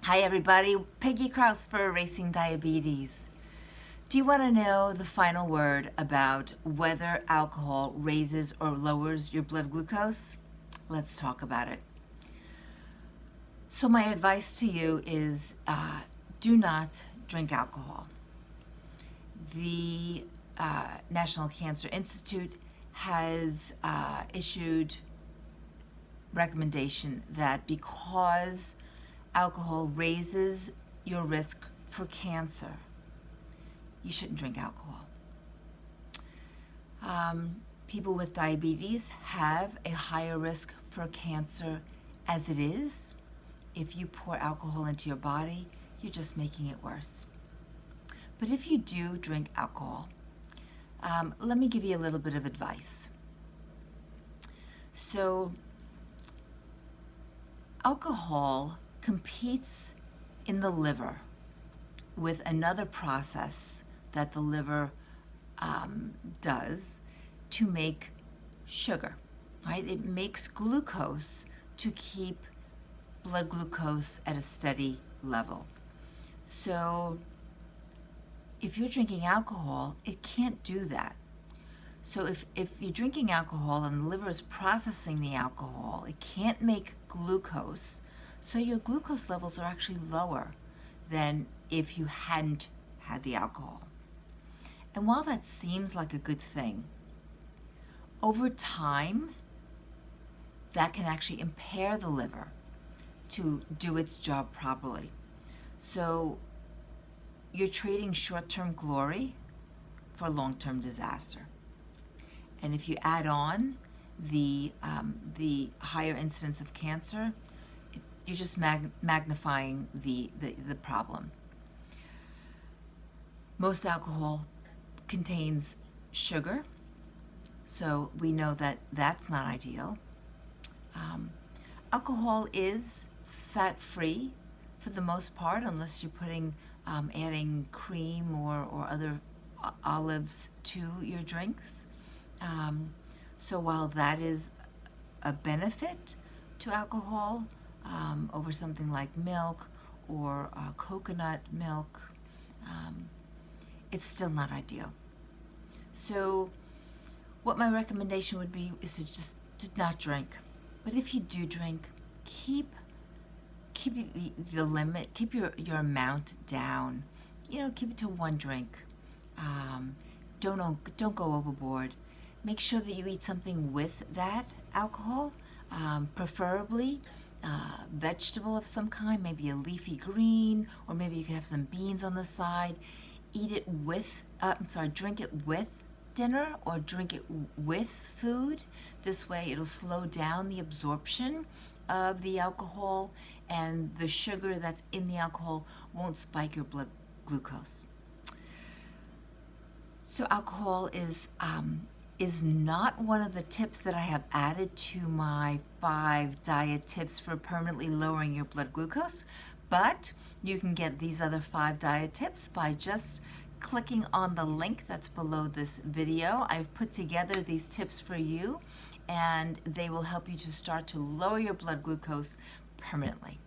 Hi everybody, Peggy Kraus for Erasing Diabetes. Do you want to know the final word about whether alcohol raises or lowers your blood glucose? Let's talk about it. So my advice to you is do not drink alcohol. The National Cancer Institute has issued recommendation that because alcohol raises your risk for cancer, you shouldn't drink alcohol. People with diabetes have a higher risk for cancer as it is. If you pour alcohol into your body, you're just making it worse. But if you do drink alcohol, let me give you a little bit of advice. So, alcohol competes in the liver with another process that the liver does to make sugar, right? It makes glucose to keep blood glucose at a steady level. So if you're drinking alcohol, it can't do that. So if you're drinking alcohol and the liver is processing the alcohol, it can't make glucose, so your glucose levels are actually lower than if you hadn't had the alcohol. And while that seems like a good thing, over time, that can actually impair the liver to do its job properly. So you're trading short-term glory for long-term disaster. And if you add on the higher incidence of cancer, you're just magnifying the problem. Most alcohol contains sugar, so we know that that's not ideal. Alcohol is fat-free for the most part, unless you're adding cream or other olives to your drinks. So while that is a benefit to alcohol over something like milk or coconut milk, it's still not ideal. So what my recommendation would be is to not drink. But if you do drink, keep the limit, keep your amount down. Keep it to one drink. Don't go overboard. Make sure that you eat something with that alcohol, preferably vegetable of some kind, maybe a leafy green, or maybe you can have some beans on the side. Drink it with dinner or drink it with food. This way it'll slow down the absorption of the alcohol, and the sugar that's in the alcohol won't spike your blood glucose. So alcohol is not one of the tips that I have added to my 5 diet tips for permanently lowering your blood glucose, but you can get these other 5 diet tips by just clicking on the link that's below this video. I've put together these tips for you, and they will help you to start to lower your blood glucose permanently.